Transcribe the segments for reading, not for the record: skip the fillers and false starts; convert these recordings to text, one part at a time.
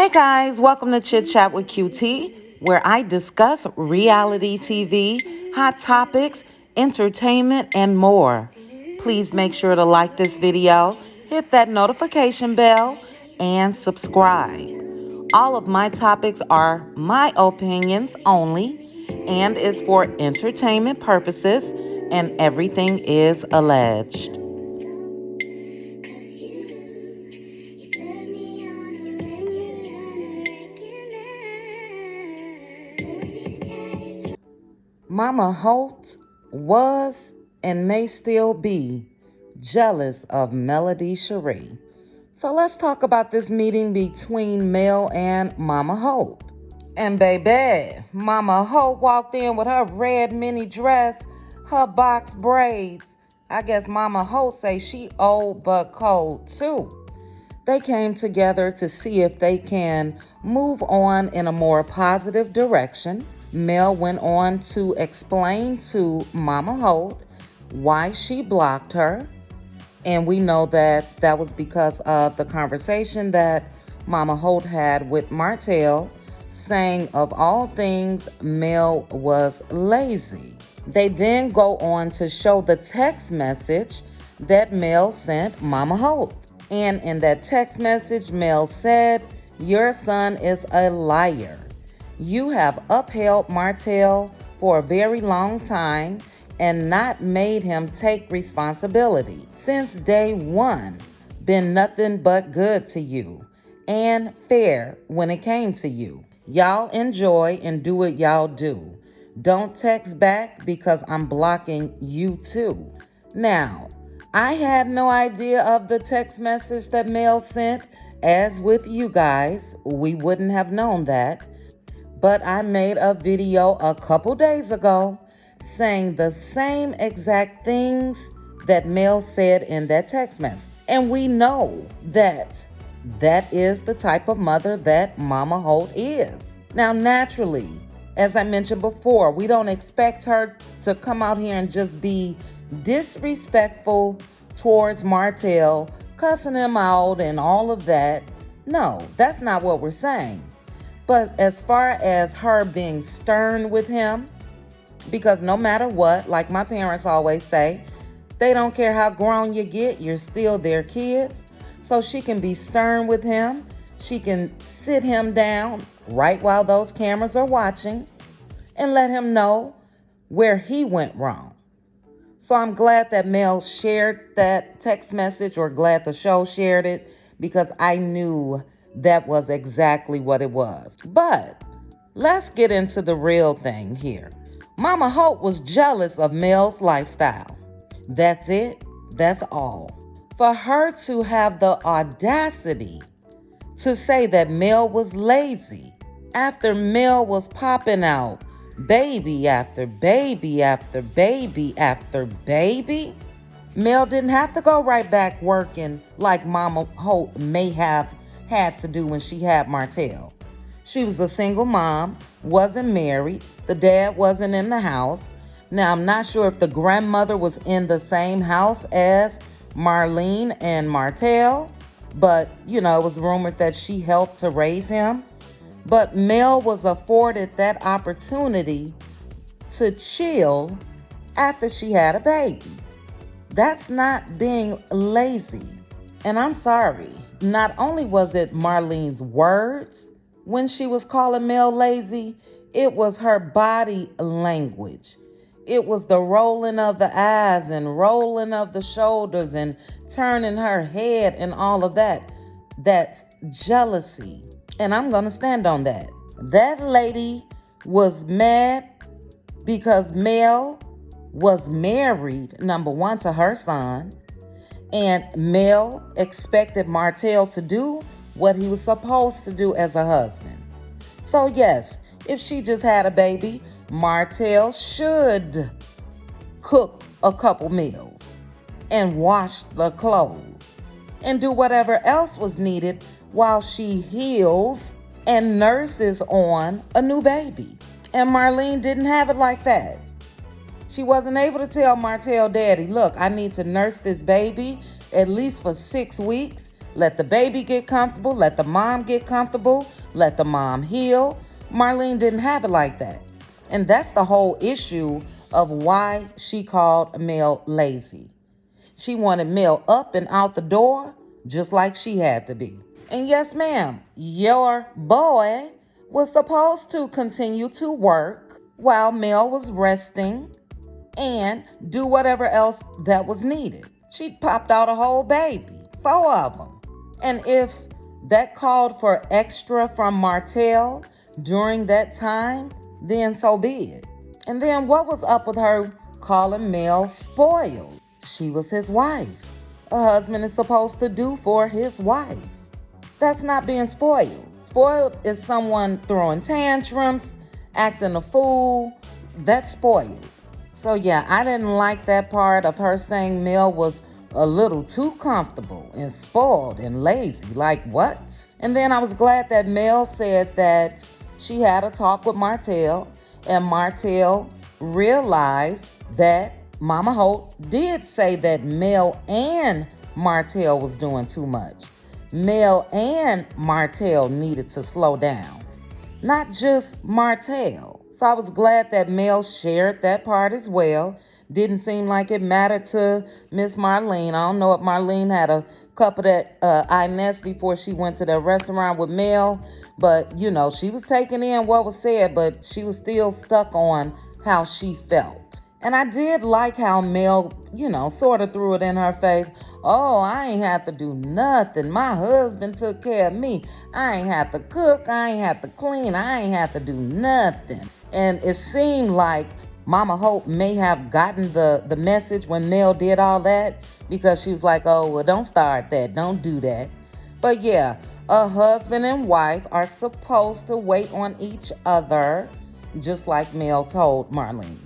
Hey guys, welcome to Chit Chat with QT, where I discuss reality TV, hot topics, entertainment, and more. Please make sure to like this video, hit that notification bell, and subscribe. All of my topics are my opinions only and is for entertainment purposes, and everything is alleged. Mama Holt was and may still be jealous of Melody Cherie. So let's talk about this meeting between Mel and Mama Holt. And baby, Mama Holt walked in with her red mini dress, her box braids. I guess Mama Holt say she old but cold too. They came together to see if they can move on in a more positive direction. Mel went on to explain to Mama Holt why she blocked her. And we know that that was because of the conversation that Mama Holt had with Martell, saying of all things, Mel was lazy. They then go on to show the text message that Mel sent Mama Holt. And in that text message, Mel said, "Your son is a liar. You have upheld Martell for a very long time and not made him take responsibility. Since day one, been nothing but good to you and fair when it came to you. Y'all enjoy and do what y'all do. Don't text back because I'm blocking you too." Now, I had no idea of the text message that Mel sent. As with you guys, we wouldn't have known that. But I made a video a couple days ago saying the same exact things that Mel said in that text message. And we know that that is the type of mother that Mama Holt is. Now, naturally, as I mentioned before, we don't expect her to come out here and just be disrespectful towards Martell, cussing him out and all of that. No, that's not what we're saying. But as far as her being stern with him, because no matter what, like my parents always say, they don't care how grown you get, you're still their kids. So she can be stern with him. She can sit him down right while those cameras are watching and let him know where he went wrong. So I'm glad that Mel shared that text message, or glad the show shared it, because I knew that was exactly what it was. But let's get into the real thing here. Mama Holt was jealous of Mel's lifestyle. That's it. That's all. For her to have the audacity to say that Mel was lazy after Mel was popping out baby after baby after baby after baby. Mel didn't have to go right back working like Mama Holt may have had to do when she had Martell. She was a single mom, wasn't married, the dad wasn't in the house. Now, I'm not sure if the grandmother was in the same house as Marlene and Martell, but, it was rumored that she helped to raise him. But Mel was afforded that opportunity to chill after she had a baby. That's not being lazy. And I'm sorry, not only was it Marlene's words when she was calling Mel lazy, it was her body language. It was the rolling of the eyes and rolling of the shoulders and turning her head and all of that. That's jealousy. And I'm going to stand on that. That lady was mad because Mel was married, number one, to her son. And Mel expected Martell to do what he was supposed to do as a husband. So yes, if she just had a baby, Martell should cook a couple meals and wash the clothes and do whatever else was needed while she heals and nurses on a new baby. And Marlene didn't have it like that. She wasn't able to tell Martell daddy, "Look, I need to nurse this baby at least for 6 weeks. Let the baby get comfortable, let the mom get comfortable, let the mom heal. Marlene didn't have it like that. And that's the whole issue of why she called Mel lazy. She wanted Mel up and out the door just like she had to be. And yes, ma'am, your boy was supposed to continue to work while Mel was resting and do whatever else that was needed. She popped out a whole baby, 4 of them. And if that called for extra from Martell during that time, then so be it. And then what was up with her calling Mel spoiled? She was his wife. A husband is supposed to do for his wife. That's not being spoiled. Spoiled is someone throwing tantrums, acting a fool. That's spoiled. So yeah, I didn't like that part of her saying Mel was a little too comfortable and spoiled and lazy. Like what? And then I was glad that Mel said that she had a talk with Martell, and Martell realized that Mama Holt did say that Mel and Martell was doing too much. Mel and Martell needed to slow down, not just Martell. So I was glad that Mel shared that part as well. Didn't seem like it mattered to Miss Marlene. I don't know if Marlene had a cup of that Inez before she went to the restaurant with Mel, but she was taking in what was said, but she was still stuck on how she felt. And I did like how Mel, sort of threw it in her face. Oh, I ain't have to do nothing. My husband took care of me. I ain't have to cook. I ain't have to clean. I ain't have to do nothing. And it seemed like Mama Hope may have gotten the message when Mel did all that, because she was like, oh, well, don't start that. Don't do that. But yeah, a husband and wife are supposed to wait on each other, just like Mel told Marlene.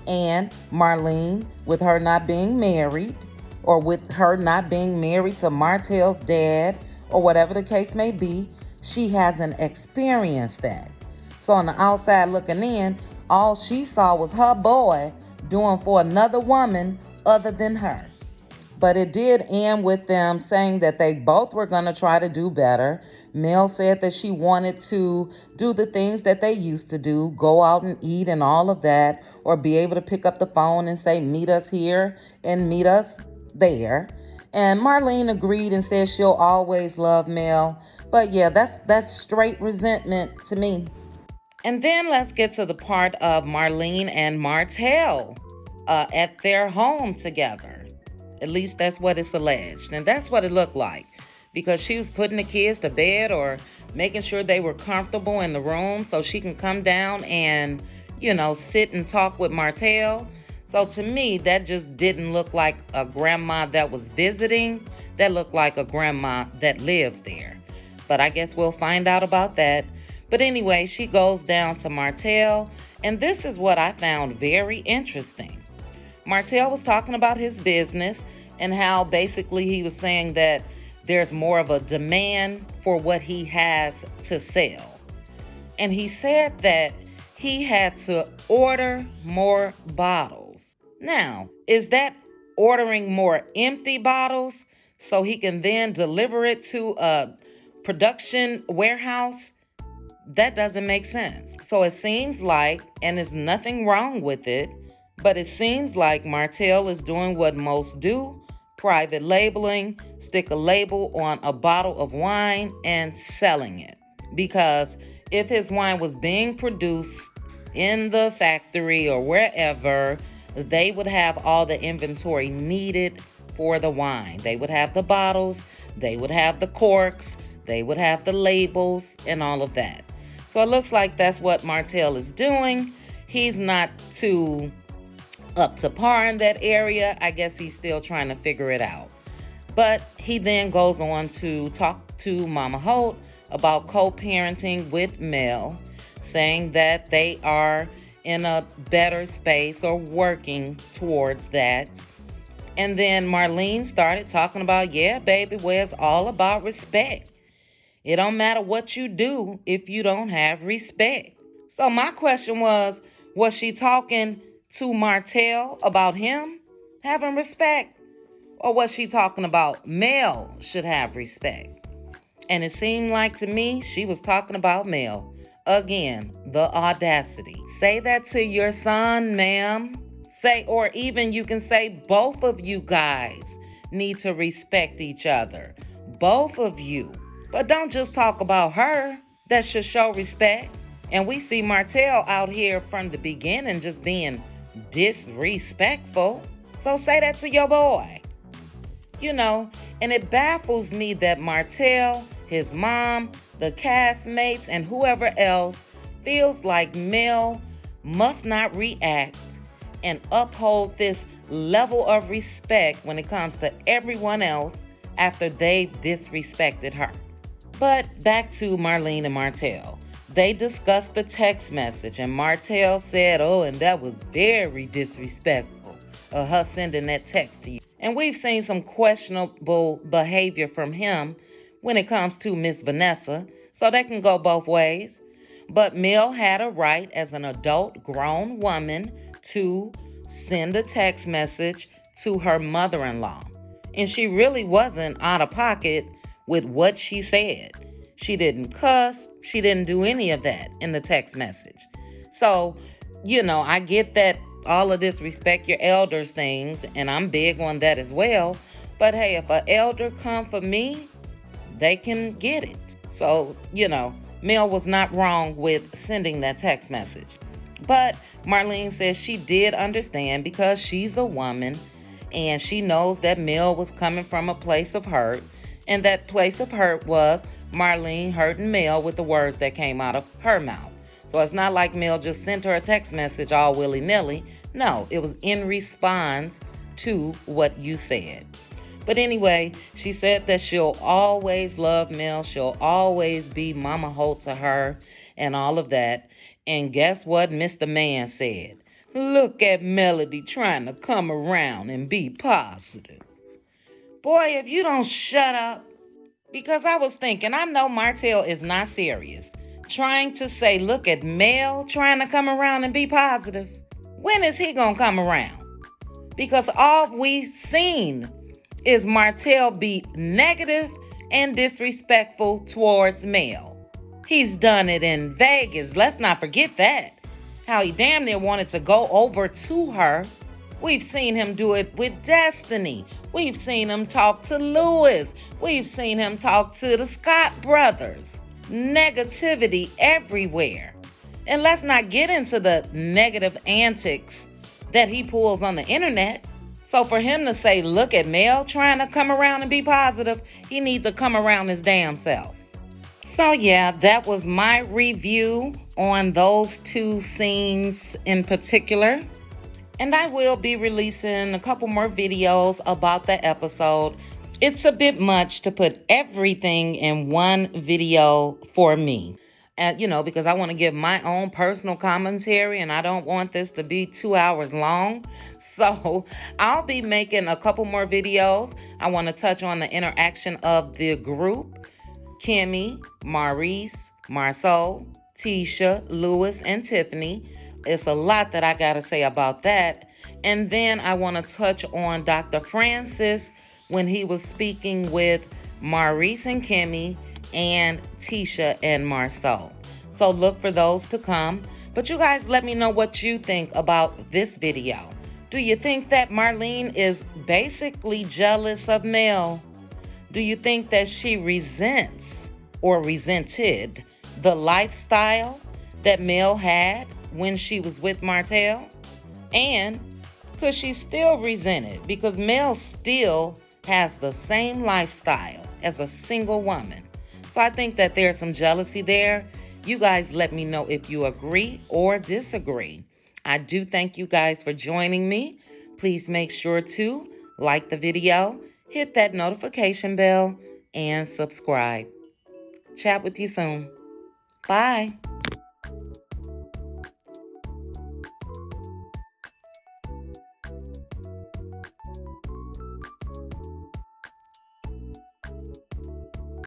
And Marlene, with her not being married, or with her not being married to Martell's dad, or whatever the case may be, she hasn't experienced that. So on the outside looking in, all she saw was her boy doing for another woman other than her. But it did end with them saying that they both were going to try to do better. Mel said that she wanted to do the things that they used to do, go out and eat and all of that, or be able to pick up the phone and say, meet us here and meet us there. And Marlene agreed and said she'll always love Mel. But yeah, that's straight resentment to me. And then let's get to the part of Marlene and Martell at their home together. At least that's what it's alleged. And that's what it looked like. Because she was putting the kids to bed or making sure they were comfortable in the room so she can come down and, sit and talk with Martell. So to me, that just didn't look like a grandma that was visiting. That looked like a grandma that lives there. But I guess we'll find out about that. But anyway, she goes down to Martell, and this is what I found very interesting. Martell was talking about his business and how basically he was saying that there's more of a demand for what he has to sell. And he said that he had to order more bottles. Now, is that ordering more empty bottles so he can then deliver it to a production warehouse? That doesn't make sense. So it seems like, and there's nothing wrong with it, but it seems like Martell is doing what most do: private labeling, stick a label on a bottle of wine and selling it. Because if his wine was being produced in the factory or wherever, they would have all the inventory needed for the wine. They would have the bottles, they would have the corks, they would have the labels, and all of that. So it looks like that's what Martell is doing. He's not too up to par in that area. I guess he's still trying to figure it out. But he then goes on to talk to Mama Holt about co-parenting with Mel, saying that they are in a better space or working towards that. And then Marlene started talking about, yeah, baby, where it's all about respect. It don't matter what you do if you don't have respect. So my question was she talking to Martell about him having respect? Or was she talking about Mel should have respect? And it seemed like to me she was talking about Mel. Again, the audacity. Say that to your son, ma'am. Say, or even you can say both of you guys need to respect each other. Both of you. But don't just talk about her. That should show respect. And we see Martell out here from the beginning just being disrespectful. So say that to your boy. And it baffles me that Martell, his mom, the castmates, and whoever else feels like Mel must not react and uphold this level of respect when it comes to everyone else after they've disrespected her. But back to Marlene and Martell. They discussed the text message, and Martell said, "Oh, and that was very disrespectful of her sending that text to you." And we've seen some questionable behavior from him when it comes to Miss Vanessa, so that can go both ways. But Mel had a right as an adult grown woman to send a text message to her mother-in-law. And she really wasn't out of pocket with what she said. She didn't cuss. She didn't do any of that in the text message. So, I get that all of this respect your elders things, and I'm big on that as well. But hey, if an elder come for me, they can get it. So, Mel was not wrong with sending that text message. But Marlene says she did understand because she's a woman and she knows that Mel was coming from a place of hurt. And that place of hurt was Marlene hurting Mel with the words that came out of her mouth. So it's not like Mel just sent her a text message all willy-nilly. No, it was in response to what you said. But anyway, she said that she'll always love Mel. She'll always be Mama Holt to her and all of that. And guess what Mr. Man said? Look at Melody trying to come around and be positive. Boy, if you don't shut up. Because I was thinking, I know Martell is not serious. Trying to say, look at Mel trying to come around and be positive. When is he going to come around? Because all we've seen is Martell be negative and disrespectful towards Mel. He's done it in Vegas. Let's not forget that. How he damn near wanted to go over to her. We've seen him do it with Destiny. We've seen him talk to Lewis. We've seen him talk to the Scott brothers. Negativity everywhere. And let's not get into the negative antics that he pulls on the internet. So for him to say, look at Mel trying to come around and be positive, he needs to come around his damn self. So yeah, that was my review on those two scenes in particular. And I will be releasing a couple more videos about the episode. It's a bit much to put everything in one video for me. And, because I want to give my own personal commentary and I don't want this to be 2 hours long. So I'll be making a couple more videos. I want to touch on the interaction of the group. Kimmy, Maurice, Marceau, Tisha, Lewis, and Tiffany. It's a lot that I got to say about that. And then I want to touch on Dr. Francis when he was speaking with Maurice and Kimmy and Tisha and Marceau. So look for those to come. But you guys let me know what you think about this video. Do you think that Marlene is basically jealous of Mel? Do you think that she resents or resented the lifestyle that Mel had when she was with Martell? And could she still resent it because Mel still has the same lifestyle as a single woman? So I think that there's some jealousy there. You guys let me know if you agree or disagree. I do thank you guys for joining me. Please make sure to like the video, hit that notification bell, and subscribe. Chat with you soon. Bye.